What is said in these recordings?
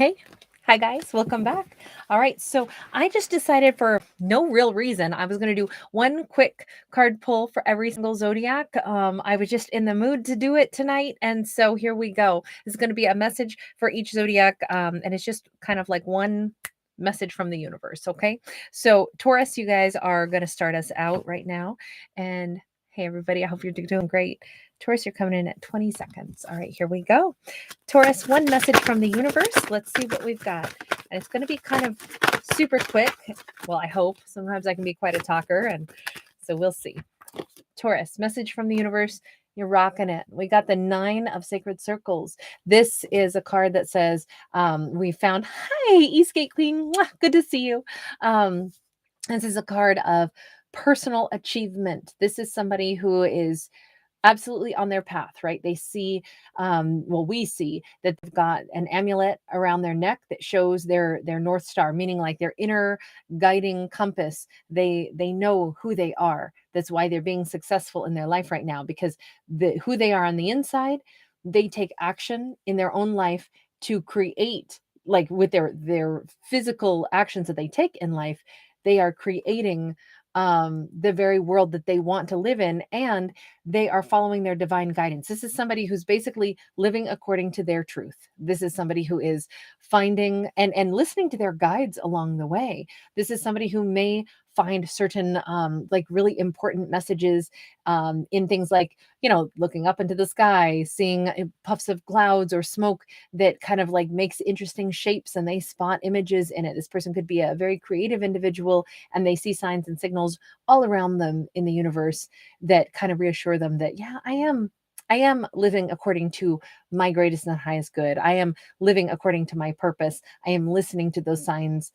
Hey, hi guys, welcome back. All right, so I just decided for no real reason I was going to do one quick card pull for every single zodiac. I was just in the mood to do it tonight, and so here we go. It's going to be a message for each zodiac, and it's just kind of like one message from the universe. Okay, so Taurus, you guys are going to start us out right now, and hey everybody, I hope you're doing great. Taurus, you're coming in at 20 seconds. All right, here we go. Taurus, one message from the universe. Let's see what we've got. And it's going to be kind of super quick. Well, I hope. Sometimes I can be quite a talker, and so we'll see. Taurus, message from the universe. You're rocking it. We got the 9 of Sacred Circles. This is a card that says, we found, hi, Eastgate Queen. Mwah, good to see you. This is a card of personal achievement. This is somebody who is absolutely on their path, right? They see, we see that they've got an amulet around their neck that shows their North Star, meaning like their inner guiding compass. They know who they are. That's why they're being successful in their life right now, because who they are on the inside, they take action in their own life to create, like with their physical actions that they take in life, they are creating the very world that they want to live in, and they are following their divine guidance. This is somebody who's basically living according to their truth. This is somebody who is finding and listening to their guides along the way. This is somebody who may find certain like really important messages in things like, looking up into the sky, seeing puffs of clouds or smoke that kind of like makes interesting shapes, and they spot images in it. This person could be a very creative individual, and they see signs and signals all around them in the universe that kind of reassure them that, yeah, I am living according to my greatest and highest good. I am living according to my purpose. I am listening to those signs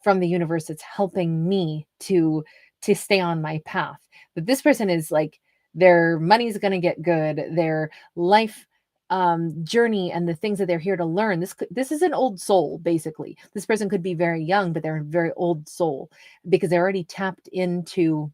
from the universe. It's helping me to stay on my path. But this person is like, their money's going to get good, their life journey and the things that they're here to learn. This is an old soul, basically. This person could be very young, but they're a very old soul because they're already tapped into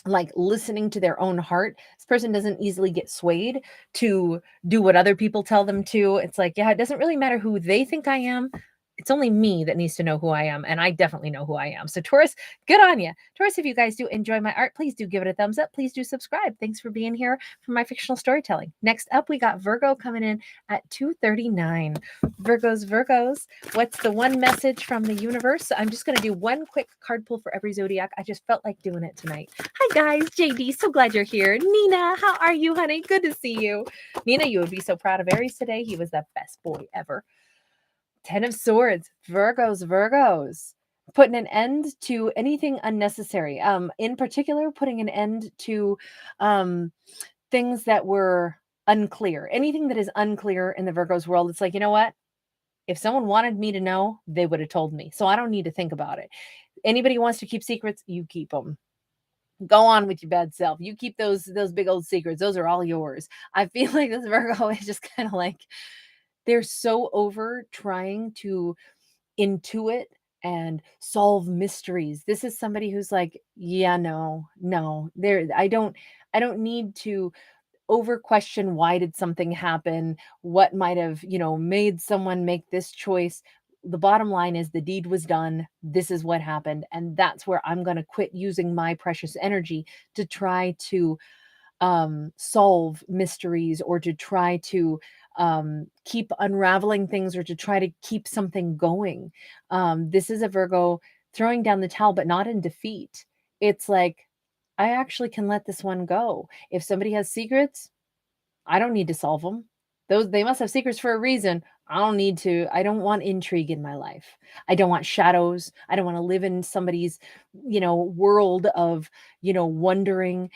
like listening to their own heart. This person doesn't easily get swayed to do what other people tell them to. It's like, yeah, it doesn't really matter who they think I am. It's only me that needs to know who I am, and I definitely know who I am. So Taurus, good on you. Taurus, if you guys do enjoy my art, please do give it a thumbs up. Please do subscribe. Thanks for being here for my fictional storytelling. Next up, we got Virgo coming in at 2:39. Virgos, what's the one message from the universe? I'm just going to do one quick card pull for every zodiac. I just felt like doing it tonight. Hi guys, JD, so glad you're here. Nina, how are you, honey? Good to see you. Nina, you would be so proud of Aries today. He was the best boy ever. 10 of Swords, Virgos, putting an end to anything unnecessary. In particular, putting an end to things that were unclear. Anything that is unclear in the Virgos world, it's like, you know what? If someone wanted me to know, they would have told me. So I don't need to think about it. Anybody wants to keep secrets, you keep them. Go on with your bad self. You keep those big old secrets. Those are all yours. I feel like this Virgo is just kind of like, they're so over trying to intuit and solve mysteries. This is somebody who's like, yeah, no, I don't need to over question why did something happen, what might have, made someone make this choice. The bottom line is the deed was done. This is what happened, and that's where I'm going to quit using my precious energy to try to solve mysteries or to try to keep unraveling things or to try to keep something going. This is a Virgo throwing down the towel, but not in defeat. It's like, I actually can let this one go. If somebody has secrets, I don't need to solve them. They must have secrets for a reason. I don't want intrigue in my life. I don't want shadows. I don't want to live in somebody's, world of, wondering.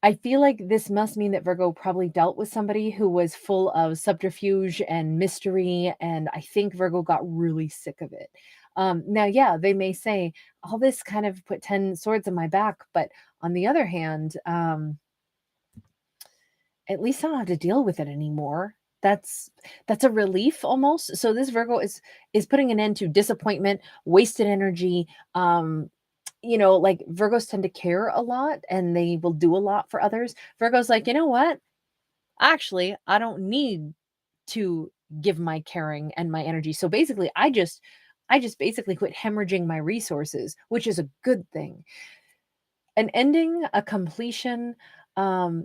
I feel like this must mean that Virgo probably dealt with somebody who was full of subterfuge and mystery, and I think Virgo got really sick of it. Now, yeah, they may say, all this kind of put 10 swords in my back, but on the other hand, at least I don't have to deal with it anymore. That's a relief almost. So this Virgo is putting an end to disappointment, wasted energy, like Virgos tend to care a lot and they will do a lot for others. Virgo's like, you know what? Actually, I don't need to give my caring and my energy. So basically, I just basically quit hemorrhaging my resources, which is a good thing. An ending, a completion,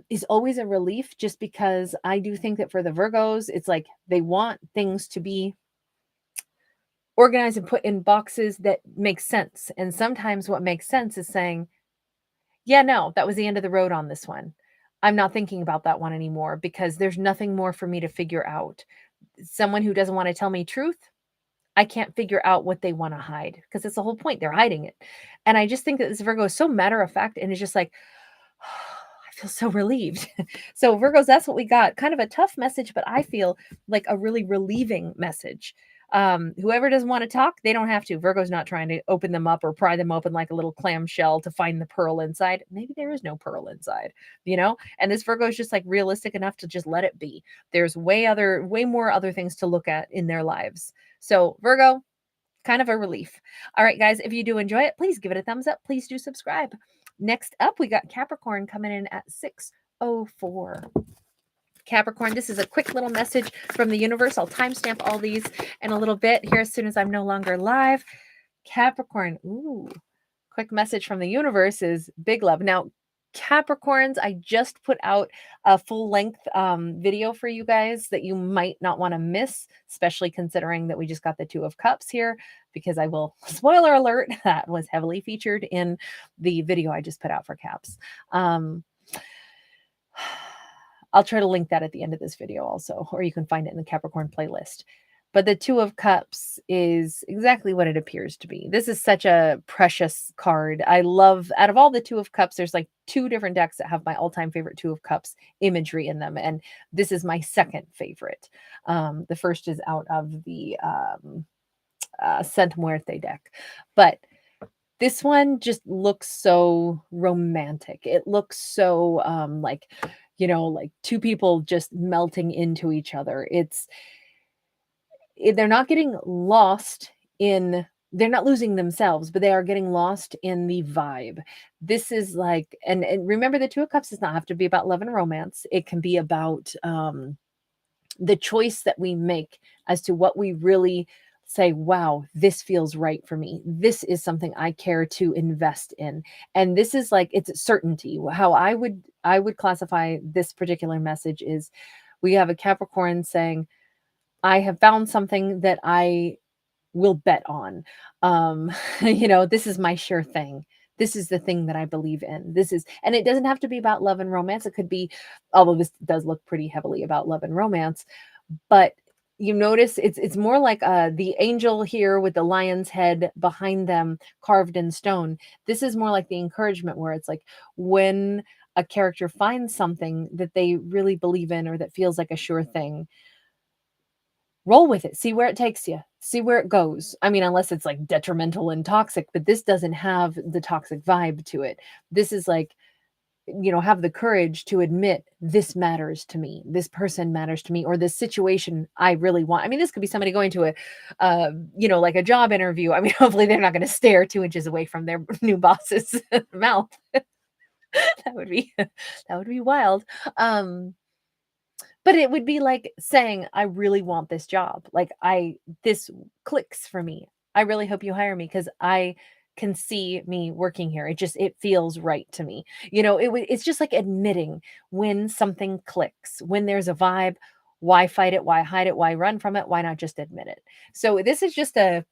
is always a relief, just because I do think that for the Virgos, it's like they want things to be organized and put in boxes that make sense. And sometimes what makes sense is saying, yeah, no, that was the end of the road on this one. I'm not thinking about that one anymore because there's nothing more for me to figure out. Someone who doesn't want to tell me truth, I can't figure out what they want to hide, because it's the whole point. They're hiding it. And I just think that this Virgo is so matter of fact and it's just like, I feel so relieved. So, Virgos, that's what we got. Kind of a tough message, but I feel like a really relieving message. Whoever doesn't want to talk, they don't have to. Virgo's not trying to open them up or pry them open like a little clamshell to find the pearl inside. Maybe there is no pearl inside, you know? And this Virgo is just like realistic enough to just let it be. There's way more other things to look at in their lives. So, Virgo, kind of a relief. All right, guys, if you do enjoy it, please give it a thumbs up. Please do subscribe. Next up, we got Capricorn coming in at 6:04. Capricorn, this is a quick little message from the universe. I'll timestamp all these in a little bit here as soon as I'm no longer live. Capricorn, ooh, quick message from the universe is big love. Now, Capricorns, I just put out a full length video for you guys that you might not want to miss, especially considering that we just got the Two of Cups here, because I will, spoiler alert, that was heavily featured in the video I just put out for Caps. I'll try to link that at the end of this video also, or you can find it in the Capricorn playlist. But the Two of Cups is exactly what it appears to be. This is such a precious card. I love, out of all the Two of Cups, there's like 2 different decks that have my all-time favorite Two of Cups imagery in them. And this is my second favorite. The first is out of the Muerte deck. But this one just looks so romantic. It looks so like, you know, like 2 people just melting into each other. They're not getting lost in, they're not losing themselves, but they are getting lost in the vibe. This is like, and remember, the Two of Cups does not have to be about love and romance. It can be about the choice that we make as to what we really say, wow, this feels right for me. This is something I care to invest in. And this is like, it's certainty. How I would classify this particular message is, we have a Capricorn saying, I have found something that I will bet on. You know, this is my sure thing. This is the thing that I believe in. This is, and it doesn't have to be about love and romance. It could be, although this does look pretty heavily about love and romance, but you notice it's more like the angel here with the lion's head behind them carved in stone. This is more like the encouragement, where it's like when a character finds something that they really believe in or that feels like a sure thing, roll with it, see where it takes you, see where it goes. I mean, unless it's like detrimental and toxic, but this doesn't have the toxic vibe to it. This is like, you know, have the courage to admit, this matters to me, this person matters to me, or this situation I really want. I mean, this could be somebody going to a you know, like a job interview. I mean, hopefully they're not going to stare 2 inches away from their new boss's mouth. That would be wild. But it would be like saying, I really want this job. Like, this clicks for me. I really hope you hire me because I can see me working here. It feels right to me. You know, it's just like admitting when something clicks, when there's a vibe. Why fight it? Why hide it? Why run from it? Why not just admit it? So this is just a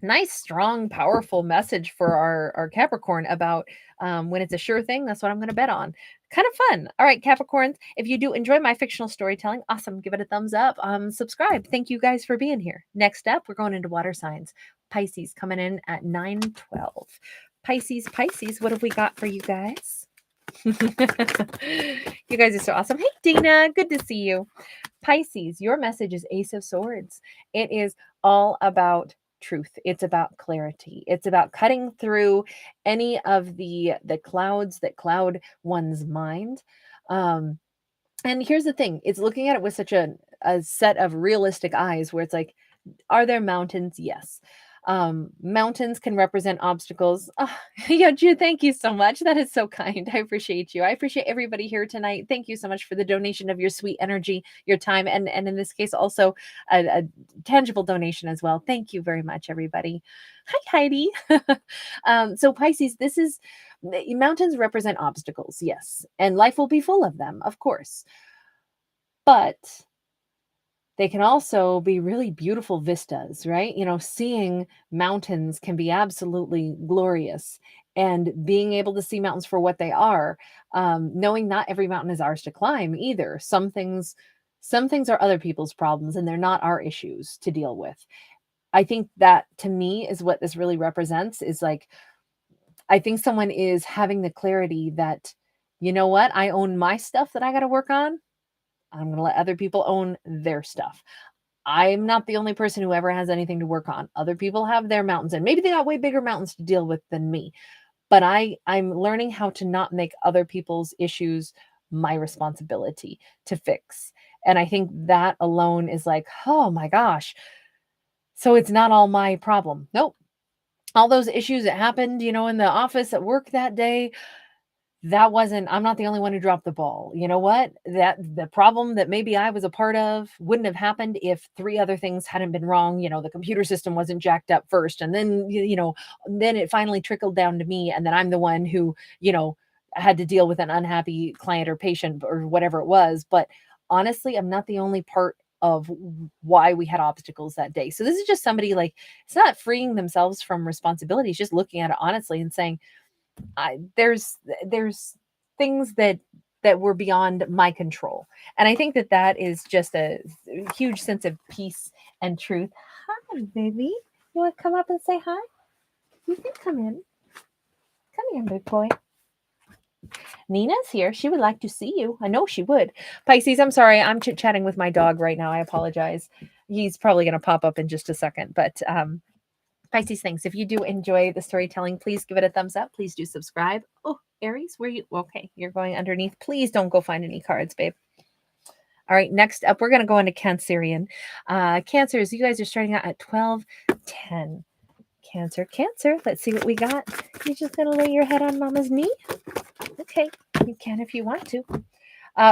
nice, strong, powerful message for our Capricorn about when it's a sure thing, that's what I'm going to bet on. Kind of fun. All right, Capricorns, if you do enjoy my fictional storytelling, awesome. Give it a thumbs up. Subscribe. Thank you guys for being here. Next up, we're going into water signs. Pisces coming in at 9:12. Pisces, what have we got for you guys? You guys are so awesome. Hey, Dina, good to see you. Pisces, your message is Ace of Swords. It is all about truth. It's about clarity. It's about cutting through any of the clouds that cloud one's mind. And here's the thing, it's looking at it with such a set of realistic eyes, where it's like, are there mountains? Yes. Mountains can represent obstacles. Oh, yeah, Jude, thank you so much. That is so kind. I appreciate you. I appreciate everybody here tonight. Thank you so much for the donation of your sweet energy, your time, and in this case, also a tangible donation as well. Thank you very much, everybody. Hi, Heidi. So Pisces, mountains represent obstacles, yes, and life will be full of them, of course. But they can also be really beautiful vistas, right? Seeing mountains can be absolutely glorious. And being able to see mountains for what they are, knowing not every mountain is ours to climb either. Some things are other people's problems, and they're not our issues to deal with. I think that, to me, is what this really represents. Is like, I think someone is having the clarity that, you know what, I own my stuff that I got to work on. I'm going to let other people own their stuff. I'm not the only person who ever has anything to work on. Other people have their mountains, and maybe they got way bigger mountains to deal with than me. But I'm learning how to not make other people's issues my responsibility to fix. And I think that alone is like, oh my gosh. So it's not all my problem. Nope. All those issues that happened, in the office at work that day, I'm not the only one who dropped the ball. You know what? That the problem that maybe I was a part of wouldn't have happened if three other things hadn't been wrong. The computer system wasn't jacked up first. And then, then it finally trickled down to me. And then I'm the one who, had to deal with an unhappy client or patient or whatever it was. But honestly, I'm not the only part of why we had obstacles that day. So this is just somebody, like, it's not freeing themselves from responsibility. It's just looking at it honestly and saying, there's things that were beyond my control. And I think that is just a huge sense of peace and truth. Hi, baby. You want to come up and say hi? You can come in. Come here, big boy. Nina's here. She would like to see you. I know she would. Pisces, I'm sorry. I'm chit-chatting with my dog right now. I apologize. He's probably going to pop up in just a second. But Pisces, thanks. If you do enjoy the storytelling, please give it a thumbs up. Please do subscribe. Oh, Aries, where you? Okay, you're going underneath. Please don't go find any cards, babe. All right, next up, we're going to go into Cancerian. Cancers, you guys are starting out at 12:10. Cancer. Let's see what we got. You just going to lay your head on mama's knee? Okay, you can if you want to.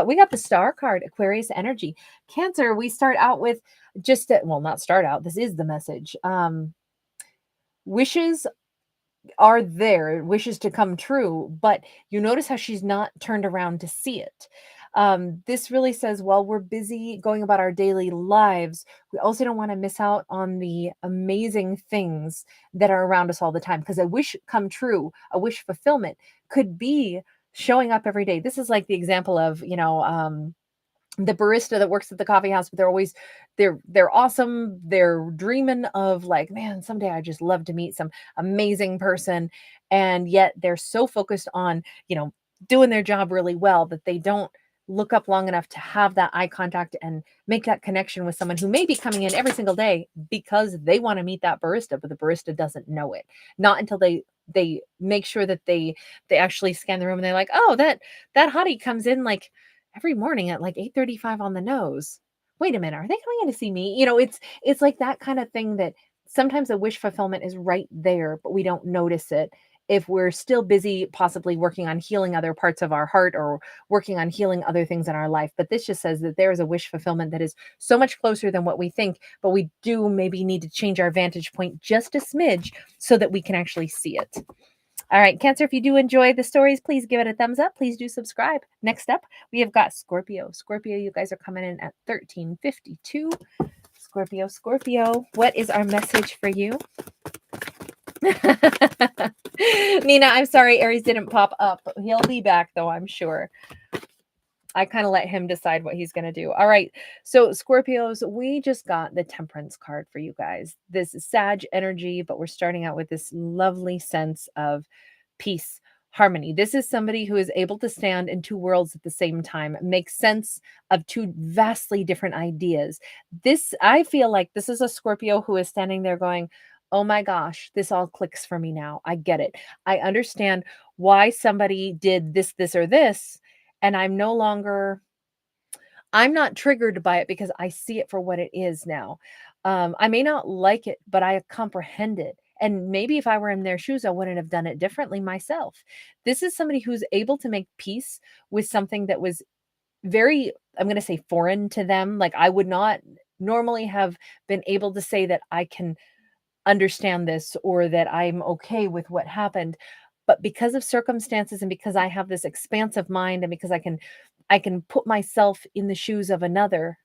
We got the star card, Aquarius energy. Cancer, we start out with not start out. This is the message. Wishes are there, wishes to come true, but you notice how she's not turned around to see it. This really says, while we're busy going about our daily lives, we also don't want to miss out on the amazing things that are around us all the time. Because a wish come true, a wish fulfillment could be showing up every day. This is like the example of, the barista that works at the coffee house, but they're awesome. They're dreaming of, like, man, someday I just love to meet some amazing person. And yet they're so focused on, doing their job really well that they don't look up long enough to have that eye contact and make that connection with someone who may be coming in every single day because they want to meet that barista, but the barista doesn't know it. Not until they make sure that they actually scan the room and they're like, oh, that hottie comes in like every morning at like 8:35 on the nose. Wait a minute, are they coming in to see me? It's like that kind of thing, that sometimes a wish fulfillment is right there, but we don't notice it if we're still busy possibly working on healing other parts of our heart or working on healing other things in our life. But this just says that there is a wish fulfillment that is so much closer than what we think, but we do maybe need to change our vantage point just a smidge so that we can actually see it. All right, Cancer, if you do enjoy the stories, please give it a thumbs up. Please do subscribe. Next up, we have got Scorpio. Scorpio, you guys are coming in at 13:52. Scorpio, what is our message for you? Nina, I'm sorry, Aries didn't pop up. He'll be back, though, I'm sure. I kind of let him decide what he's going to do. All right. So Scorpios, we just got the Temperance card for you guys. This is Sag energy, but we're starting out with this lovely sense of peace, harmony. This is somebody who is able to stand in two worlds at the same time, make sense of two vastly different ideas. I feel like this is a Scorpio who is standing there going, oh my gosh, this all clicks for me now. I get it. I understand why somebody did this, or this. And I'm not triggered by it because I see it for what it is now. I may not like it, but I comprehend it. And maybe if I were in their shoes, I wouldn't have done it differently myself. This is somebody who's able to make peace with something that was very, I'm going to say, foreign to them. Like, I would not normally have been able to say that I can understand this or that I'm okay with what happened. But because of circumstances and because I have this expansive mind and because I can put myself in the shoes of another,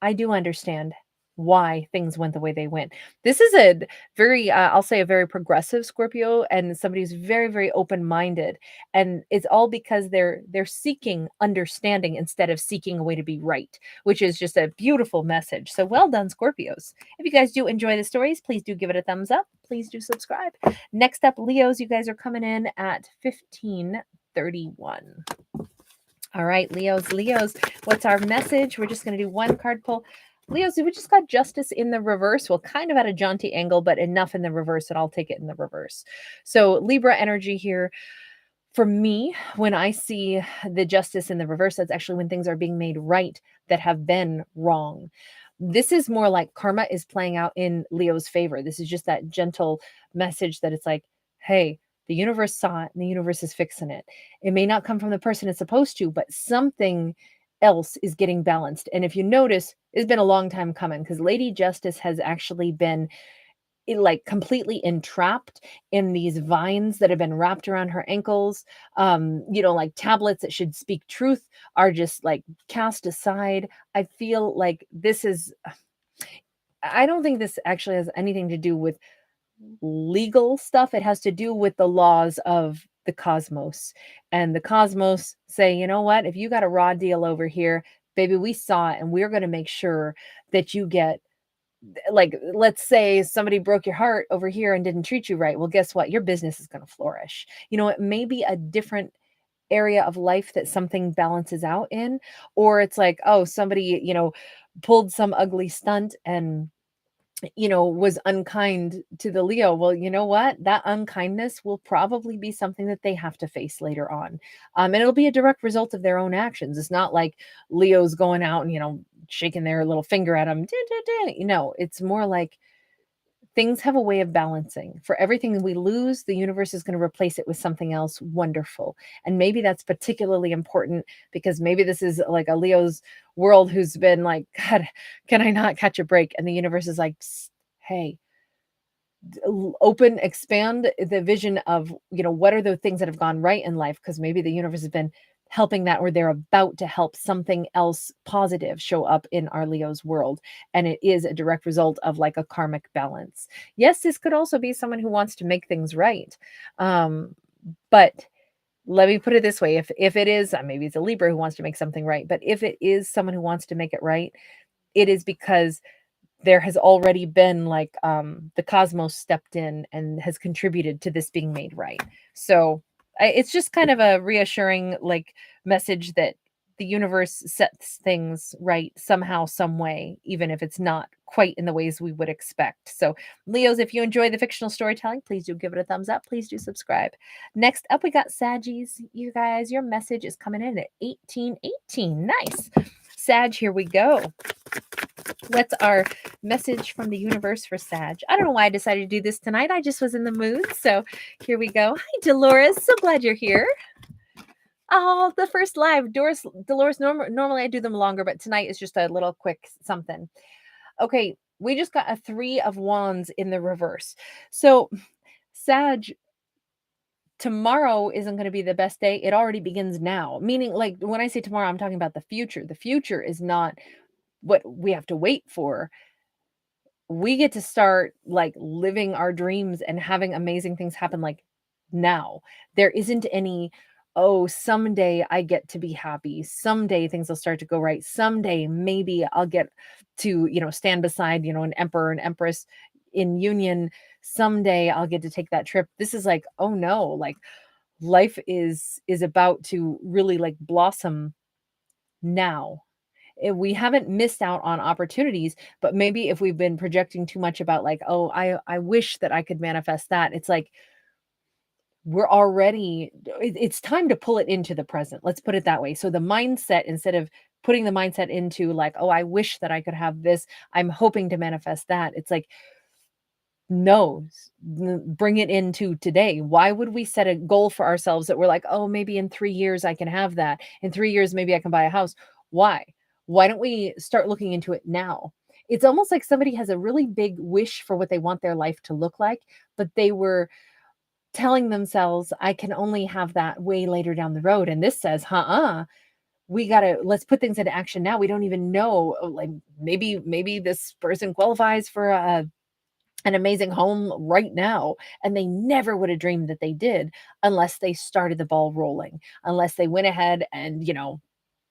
I do understand why things went the way they went. This is a very, I'll say, a very progressive Scorpio, and somebody who's very, very open-minded, and it's all because they're seeking understanding instead of seeking a way to be right, which is just a beautiful message. So well done, Scorpios. If you guys do enjoy the stories, please do give it a thumbs up. Please do subscribe. Next up, Leos, you guys are coming in at 1531. All right, Leos, what's our message? We're just going to do one card pull. Leos, we just got justice in the reverse. Well, kind of at a jaunty angle, but enough in the reverse that I'll take it in the reverse. So Libra energy here. For me, when I see the justice in the reverse, that's actually when things are being made right that have been wrong. This is more like karma is playing out in Leo's favor. This is just that gentle message that it's like, hey, the universe saw it and the universe is fixing it. It may not come from the person it's supposed to, but something else is getting balanced. And if you notice, it's been a long time coming because Lady Justice has actually been like completely entrapped in these vines that have been wrapped around her ankles. Like tablets that should speak truth are just like cast aside. I feel like this is, I don't think this actually has anything to do with legal stuff. It has to do with the laws of the cosmos. And the cosmos say, you know what, if you got a raw deal over here, baby, we saw it and we're going to make sure that you get, like, let's say somebody broke your heart over here and didn't treat you right. Well, guess what? Your business is going to flourish. It may be a different area of life that something balances out in, or it's like, oh, somebody, pulled some ugly stunt and was unkind to the Leo. Well, you know what? That unkindness will probably be something that they have to face later on. And it'll be a direct result of their own actions. It's not like Leo's going out and, shaking their little finger at them. It's more like things have a way of balancing. For everything we lose, the universe is going to replace it with something else wonderful. And maybe that's particularly important because maybe this is like a Leo's world who's been like, God, can I not catch a break? And the universe is like, hey, expand the vision of, what are the things that have gone right in life? Because maybe the universe has been helping that, or they're about to help something else positive show up in our Leo's world. And it is a direct result of like a karmic balance. Yes, this could also be someone who wants to make things right. But let me put it this way. If it is, maybe it's a Libra who wants to make something right, but if it is someone who wants to make it right, it is because there has already been like the cosmos stepped in and has contributed to this being made right. So it's just kind of a reassuring like message that the universe sets things right somehow, some way, even if it's not quite in the ways we would expect. So Leos, if you enjoy the fictional storytelling, please do give it a thumbs up. Please do subscribe. Next up, we got Saggies. You guys, your message is coming in at 1818. Nice. Sag, here we go. What's our message from the universe for Sag? I don't know why I decided to do this tonight. I just was in the mood. So here we go. Hi, Dolores. So glad you're here. Oh, the first live. Dolores, normally I do them longer, but tonight is just a little quick something. Okay, we just got a 3 of Wands in the reverse. So Sag, tomorrow isn't going to be the best day. It already begins now. Meaning, like, when I say tomorrow, I'm talking about the future. The future is not what we have to wait for. We get to start like living our dreams and having amazing things happen like now. There isn't any, oh, someday I get to be happy. Someday things will start to go right. Someday maybe I'll get to, stand beside, an emperor and empress in union. Someday I'll get to take that trip. This is like, oh no, like life is about to really like blossom now. We haven't missed out on opportunities, but maybe if we've been projecting too much about like, oh, I wish that I could manifest that. It's like we're already, it's time to pull it into the present. Let's put it that way. So the mindset, instead of putting the mindset into like, oh, I wish that I could have this. I'm hoping to manifest that. It's like, no, bring it into today. Why would we set a goal for ourselves that we're like, oh, maybe in 3 years I can have that. In 3 years, maybe I can buy a house. Why? Why don't we start looking into it now? It's almost like somebody has a really big wish for what they want their life to look like, but they were telling themselves, I can only have that way later down the road. And this says, let's put things into action now. We don't even know, like maybe this person qualifies for an amazing home right now. And they never would have dreamed that they did unless they started the ball rolling, unless they went ahead and,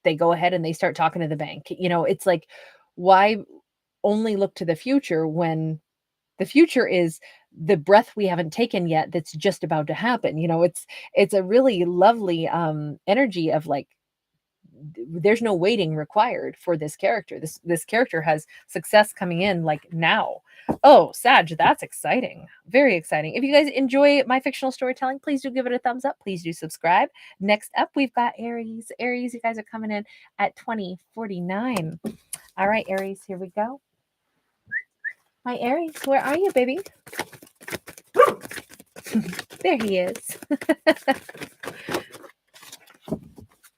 they go ahead and they start talking to the bank. It's like, why only look to the future when the future is the breath we haven't taken yet that's just about to happen. It's a really lovely energy of like, there's no waiting required for this character. This character has success coming in like now. Oh, Sag, that's exciting. Very exciting. If you guys enjoy my fictional storytelling, please do give it a thumbs up. Please do subscribe. Next up, we've got Aries. Aries, you guys are coming in at 2049. All right, Aries, here we go. Hi, Aries. Where are you, baby? There he is.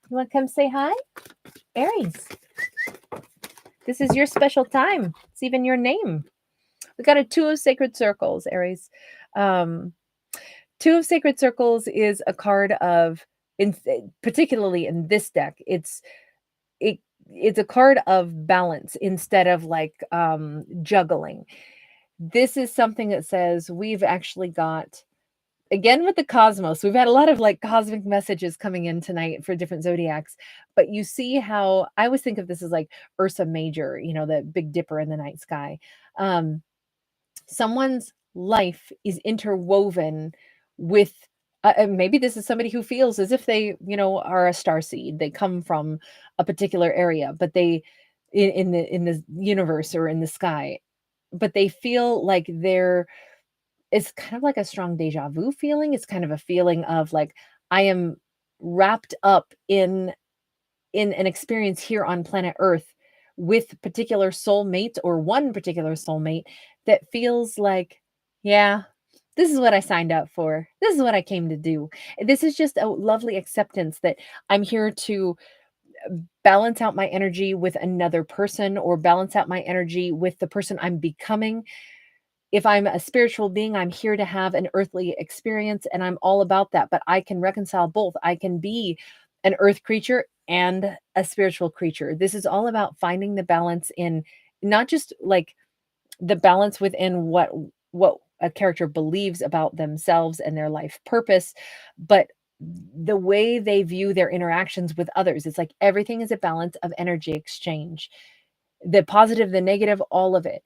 You want to come say hi? Aries. This is your special time. It's even your name. We got a Two of Sacred Circles, Aries. Two of Sacred Circles is a card of, particularly in this deck, it's a card of balance instead of like juggling. This is something that says we've actually got, again with the cosmos, we've had a lot of like cosmic messages coming in tonight for different zodiacs, but you see how I always think of this as like Ursa Major, the Big Dipper in the night sky. Someone's life is interwoven with maybe this is somebody who feels as if they are a starseed. They come from a particular area, but they in the universe or in the sky, but they feel like it's kind of like a strong deja vu feeling. It's kind of a feeling of like, I am wrapped up in an experience here on planet Earth with particular soulmates or one particular soulmate that feels like, yeah, this is what I signed up for. This is what I came to do. This is just a lovely acceptance that I'm here to balance out my energy with another person or balance out my energy with the person I'm becoming. If I'm a spiritual being, I'm here to have an earthly experience, and I'm all about that. But I can reconcile both. I can be an earth creature and a spiritual creature. This is all about finding the balance in not just like the balance within what a character believes about themselves and their life purpose, but the way they view their interactions with others. It's like everything is a balance of energy exchange. The positive, the negative, all of it.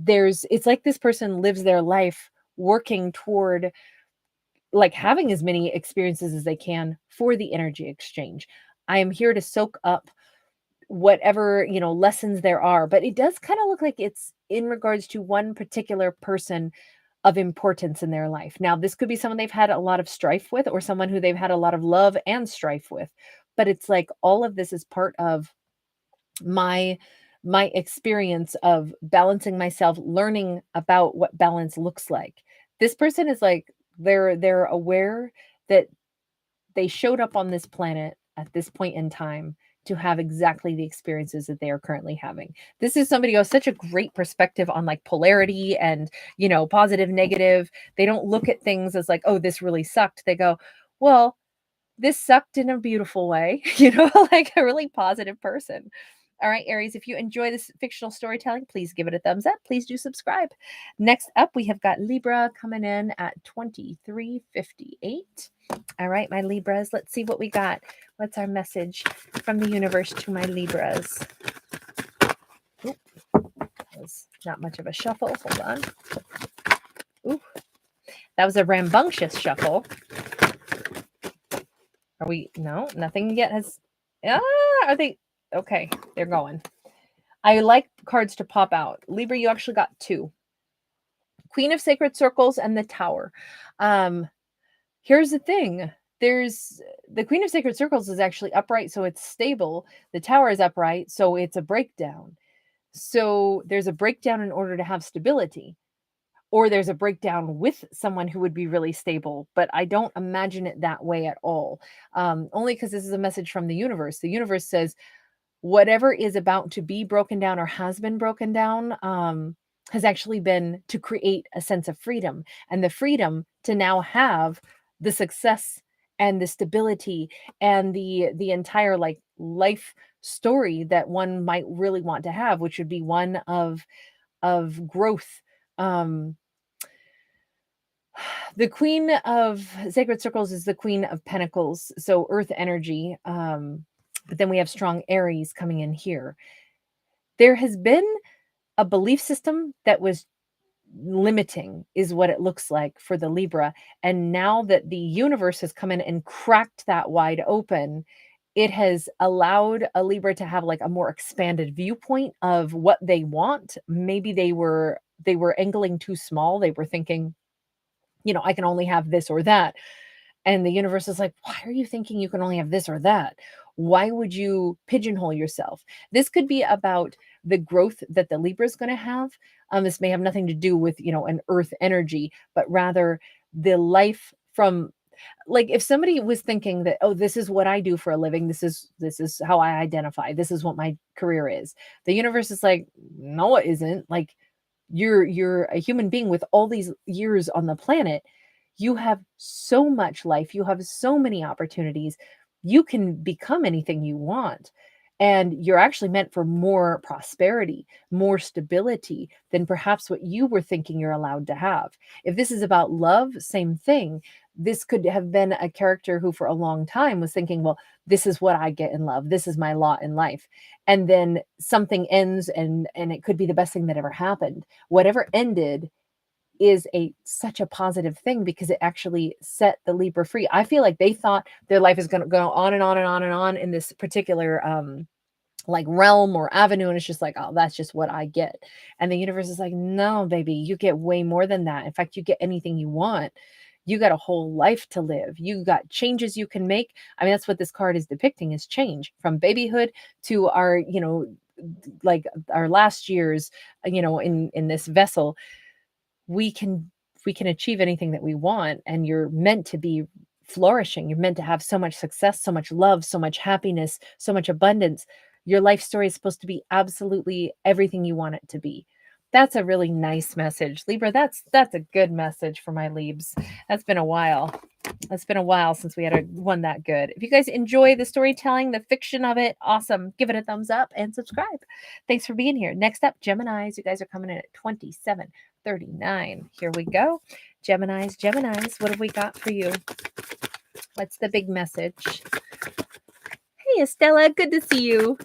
It's like this person lives their life working toward like having as many experiences as they can for the energy exchange. I am here to soak up whatever, lessons there are, but it does kind of look like it's in regards to one particular person of importance in their life. Now, this could be someone they've had a lot of strife with or someone who they've had a lot of love and strife with, but it's like all of this is part of my experience of balancing myself, learning about what balance looks like. This person is like they're aware that they showed up on this planet at this point in time to have exactly the experiences that they are currently having. This is somebody who has such a great perspective on like polarity and, positive, negative. They don't look at things as like, oh, this really sucked. They go, well, this sucked in a beautiful way, like a really positive person. All right, Aries, if you enjoy this fictional storytelling, please give it a thumbs up. Please do subscribe. Next up, we have got Libra coming in at 2358. All right, my Libras, let's see what we got. What's our message from the universe to my Libras? Oop, that was not much of a shuffle. Hold on. Ooh, that was a rambunctious shuffle. Are we? No, nothing yet has. Are they? Okay, they're going. I like cards to pop out. Libra, you actually got two. Queen of Sacred Circles and the Tower. Here's the thing. there's the Queen of Sacred Circles is actually upright, so it's stable. The Tower is upright, so it's a breakdown. So there's a breakdown in order to have stability, or there's a breakdown with someone who would be really stable, but I don't imagine it that way at all. Only because this is a message from the universe. The universe says whatever is about to be broken down or has been broken down has actually been to create a sense of freedom, and the freedom to now have the success and the stability and the entire like life story that one might really want to have, which would be one of growth. um the Queen of Sacred Circles is the Queen of Pentacles, so earth energy. But then we have strong Aries coming in here. There has been a belief system that was limiting, is what it looks like for the Libra. And now that the universe has come in and cracked that wide open, it has allowed a Libra to have like a more expanded viewpoint of what they want. Maybe they were angling too small. They were thinking, I can only have this or that. And the universe is like, why are you thinking you can only have this or that? Why would you pigeonhole yourself? This could be about the growth that the Libra is going to have. This may have nothing to do with, an earth energy, but rather the life from, like, if somebody was thinking that, oh, this is what I do for a living, this is how I identify, this is what my career is. The universe is like, no, it isn't. Like, you're a human being with all these years on the planet. You have so much life, you have so many opportunities. You can become anything you want, and you're actually meant for more prosperity, more stability than perhaps what you were thinking you're allowed to have. If this is about love, same thing. This could have been a character who for a long time was thinking, well, this is what I get in love, this is my lot in life. And then something ends, and it could be the best thing that ever happened. Whatever ended is such a positive thing, because it actually set the Libra free. I feel like they thought their life is going to go on and on and on and on in this particular like realm or avenue, and it's just like, oh, that's just what I get. And the universe is like, no, baby, you get way more than that. In fact, you get anything you want. You got a whole life to live. You got changes you can make. I mean, that's what this card is depicting, is change from babyhood to our, like our last years, in this vessel. We can achieve anything that we want, and you're meant to be flourishing. You're meant to have so much success, so much love, so much happiness, so much abundance. Your life story is supposed to be absolutely everything you want it to be. That's a really nice message, Libra. That's a good message for my Libs. That's been a while. It's been a while since we had one that good. If you guys enjoy the storytelling, the fiction of it, awesome. Give it a thumbs up and subscribe. Thanks for being here. Next up, Geminis. You guys are coming in at 2739. Here we go. Geminis, what have we got for you? What's the big message? Hey, Estella, good to see you.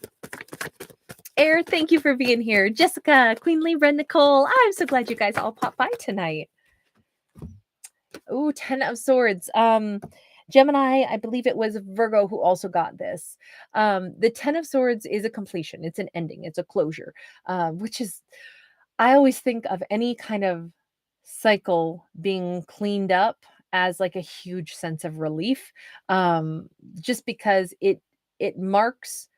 Air, thank you for being here. Jessica, Queen Libra, Nicole, I'm so glad you guys all popped by tonight. Ooh, 10 of Swords. Gemini, I believe it was Virgo who also got this. The 10 of Swords is a completion. It's an ending. It's a closure, which is, I always think of any kind of cycle being cleaned up as like a huge sense of relief, just because it marks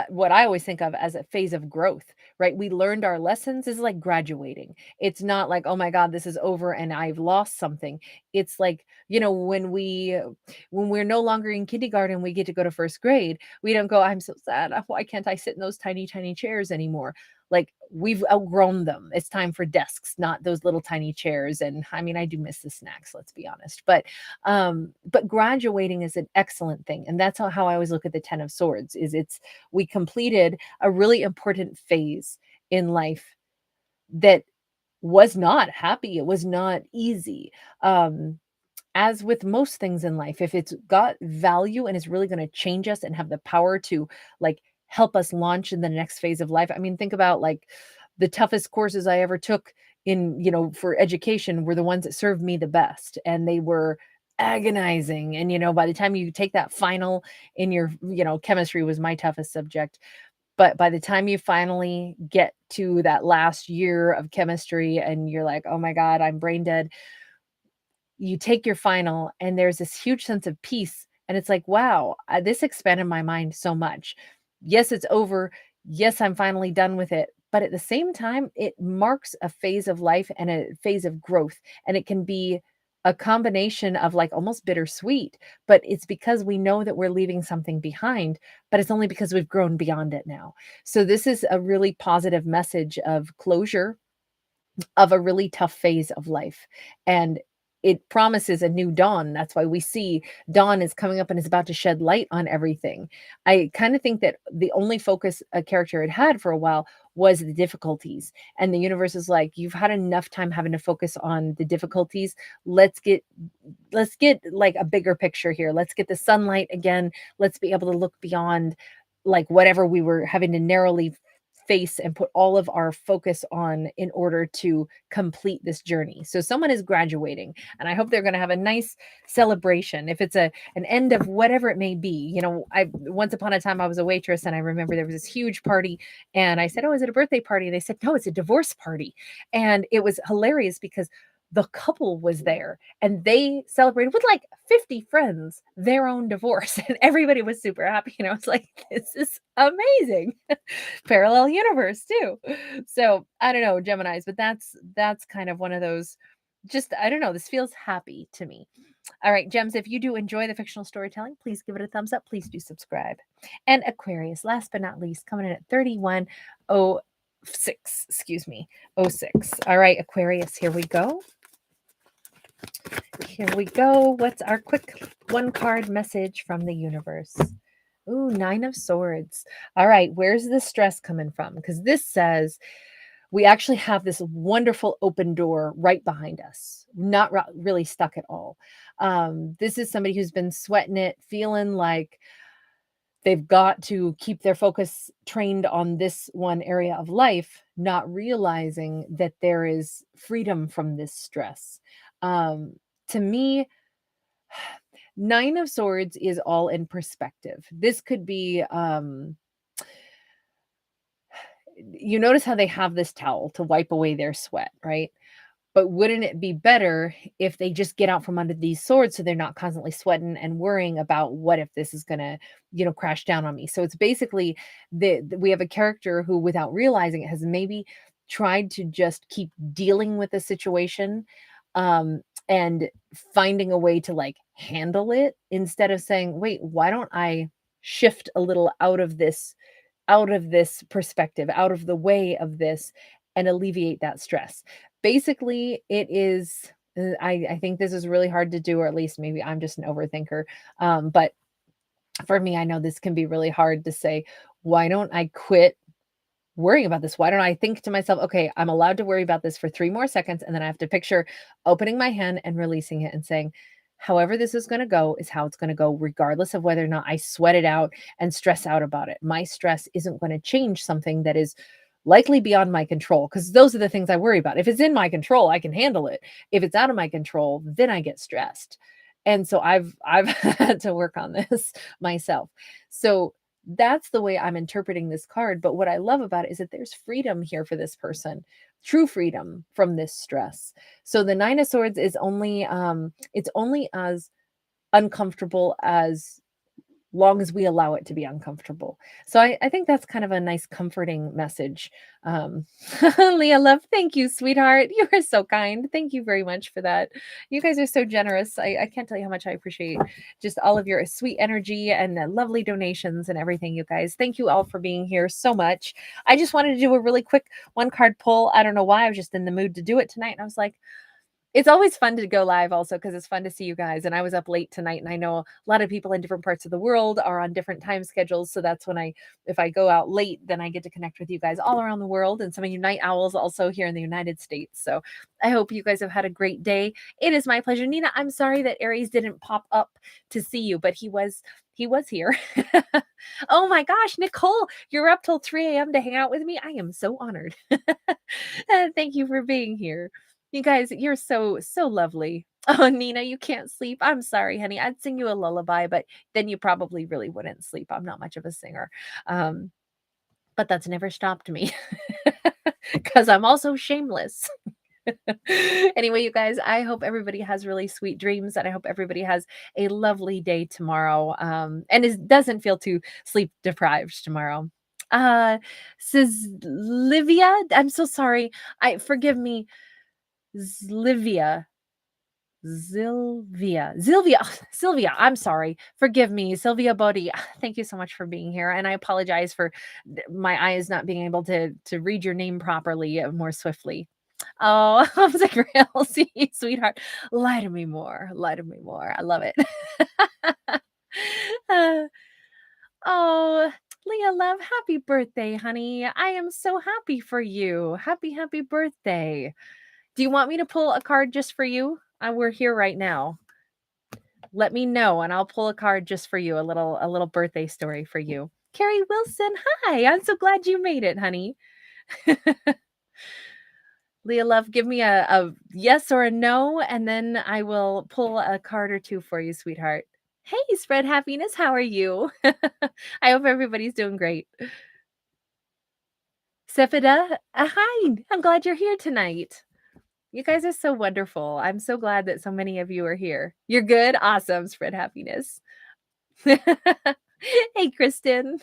what I always think of as a phase of growth, right? We learned our lessons. Is like graduating. It's not like, oh my God, this is over and I've lost something. It's like, when we're no longer in kindergarten, we get to go to first grade. We don't go, I'm so sad. Why can't I sit in those tiny, tiny chairs anymore? Like, we've outgrown them. It's time for desks, not those little tiny chairs. And I mean, I do miss the snacks, let's be honest. But graduating is an excellent thing. And that's how I always look at the 10 of Swords, is we completed a really important phase in life that was not happy. It was not easy. As with most things in life, if it's got value and is really going to change us and have the power to like help us launch in the next phase of life. I mean, think about like the toughest courses I ever took for education were the ones that served me the best. And they were agonizing. And, by the time you take that final in your, chemistry was my toughest subject. But by the time you finally get to that last year of chemistry and you're like, oh my God, I'm brain dead. you take your final and there's this huge sense of peace. And it's like, wow, this expanded my mind so much. Yes, it's over. Yes, I'm finally done with it. But at the same time, it marks a phase of life and a phase of growth. And it can be a combination of like almost bittersweet, but it's because we know that we're leaving something behind, but it's only because we've grown beyond it now. So this is a really positive message of closure of a really tough phase of life. And it promises a new dawn. That's why we see dawn is coming up and is about to shed light on everything. I kind of think that the only focus a character had for a while was the difficulties. And the universe is like, you've had enough time having to focus on the difficulties. Let's get like a bigger picture here. Let's get the sunlight again. Let's be able to look beyond like whatever we were having to narrowly face and put all of our focus on in order to complete this journey. So someone is graduating and I hope they're going to have a nice celebration. If it's an end of whatever it may be, you know, I once upon a time I was a waitress and I remember there was this huge party and I said, "Oh, is it a birthday party?" And they said, "No, it's a divorce party." And it was hilarious because the couple was there and they celebrated with like 50 friends their own divorce and everybody was super happy. And I was like, this is amazing. Parallel universe too. So I don't know, Geminis, but that's kind of one of those, just I don't know, this feels happy to me. All right, Gems, if you do enjoy the fictional storytelling, please give it a thumbs up. Please do subscribe. And Aquarius, last but not least, coming in at 3106, excuse me, 06. All right, Aquarius, here we go. Here we go. What's our quick one card message from the universe? Ooh, 9 of Swords. All right, where's the stress coming from? Because this says we actually have this wonderful open door right behind us, not really stuck at all. This is somebody who's been sweating it, feeling like they've got to keep their focus trained on this one area of life, not realizing that there is freedom from this stress. To me, 9 of Swords is all in perspective. This could be, you notice how they have this towel to wipe away their sweat, right? But wouldn't it be better if they just get out from under these swords so they're not constantly sweating and worrying about what if this is going to, you know, crash down on me? So it's basically we have a character who, without realizing it, has maybe tried to just keep dealing with the situation and finding a way to like handle it instead of saying, wait, why don't I shift a little out of this perspective, out of the way of this, and alleviate that stress. Basically, it is, I think this is really hard to do, or at least maybe I'm just an overthinker. But for me, I know this can be really hard to say, why don't I quit worrying about this? Why don't I think to myself, okay, I'm allowed to worry about this for 3 more seconds. And then I have to picture opening my hand and releasing it and saying, however this is going to go is how it's going to go, regardless of whether or not I sweat it out and stress out about it. My stress isn't going to change something that is likely beyond my control, because those are the things I worry about. If it's in my control, I can handle it. If it's out of my control, then I get stressed. And so I've had to work on this myself. So that's the way I'm interpreting this card. But what I love about it is that there's freedom here for this person, true freedom from this stress. So the 9 of Swords is only it's only as uncomfortable as long as we allow it to be uncomfortable. So I think that's kind of a nice comforting message. Leah Love, thank you, sweetheart. You are so kind. Thank you very much for that. You guys are so generous. I can't tell you how much I appreciate just all of your sweet energy and lovely donations and everything, you guys. Thank you all for being here so much. I just wanted to do a really quick one card pull. I don't know why. I was just in the mood to do it tonight. And I was like, it's always fun to go live also because it's fun to see you guys. And I was up late tonight and I know a lot of people in different parts of the world are on different time schedules. So that's when if I go out late, then I get to connect with you guys all around the world and some of you night owls also here in the United States. So I hope you guys have had a great day. It is my pleasure. Nina, I'm sorry that Aries didn't pop up to see you, but he was here. Oh my gosh, Nicole, you're up till 3 a.m. to hang out with me. I am so honored. Thank you for being here. You guys, you're so lovely. Oh, Nina, you can't sleep. I'm sorry, honey. I'd sing you a lullaby, but then you probably really wouldn't sleep. I'm not much of a singer. But that's never stopped me because I'm also shameless. Anyway, you guys, I hope everybody has really sweet dreams, and I hope everybody has a lovely day tomorrow, and doesn't feel too sleep deprived tomorrow. Says Livia, I'm so sorry. Forgive me, Zlivia. Sylvia, Sylvia, I'm sorry. Forgive me, Sylvia Bodhi. Thank you so much for being here, and I apologize for my eyes not being able to read your name properly more swiftly. Oh, I was like, real, see, sweetheart, lie to me more, lie to me more. I love it. Uh, oh, Leah, love, happy birthday, honey. I am so happy for you. Happy, happy birthday. Do you want me to pull a card just for you? We're here right now. Let me know and I'll pull a card just for you, a little birthday story for you. Carrie Wilson, hi. I'm so glad you made it, honey. Leah Love, give me a yes or a no, and then I will pull a card or two for you, sweetheart. Hey, Spread Happiness, how are you? I hope everybody's doing great. Sefida, hi. I'm glad you're here tonight. You guys are so wonderful. I'm so glad that so many of you are here. You're good? Awesome. Spread happiness. Hey, Kristen.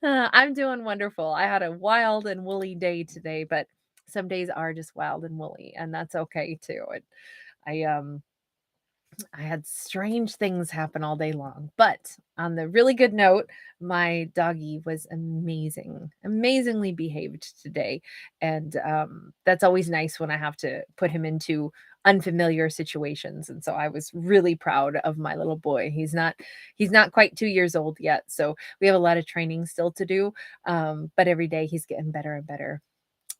I'm doing wonderful. I had a wild and woolly day today, but some days are just wild and woolly, and that's okay too. I had strange things happen all day long. But on the really good note, my doggy was amazingly behaved today. And that's always nice when I have to put him into unfamiliar situations. And so I was really proud of my little boy. He's not quite 2 years old yet. So we have a lot of training still to do. But every day he's getting better and better.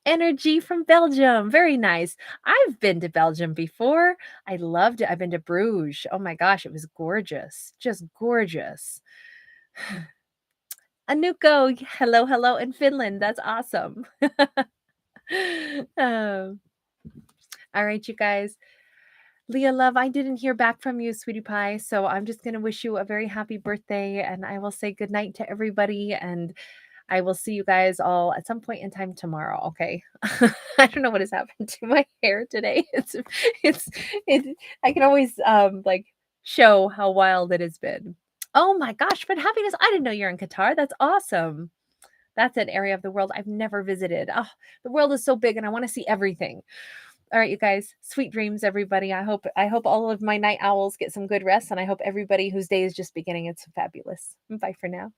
Energy from Belgium. Very nice. I've been to Belgium before. I loved it. I've been to Bruges. Oh my gosh, it was gorgeous. Just gorgeous. Anuko, hello, hello in Finland. That's awesome. Um, all right, you guys. Leah Love, I didn't hear back from you, sweetie pie. So I'm just going to wish you a very happy birthday. And I will say good night to everybody. And I will see you guys all at some point in time tomorrow, okay? I don't know what has happened to my hair today. It's I can always like show how wild it has been. Oh my gosh, but happiness. I didn't know you're in Qatar. That's awesome. That's an area of the world I've never visited. Oh, the world is so big and I want to see everything. All right, you guys, sweet dreams, everybody. I hope all of my night owls get some good rest, and I hope everybody whose day is just beginning, it's fabulous. Bye for now.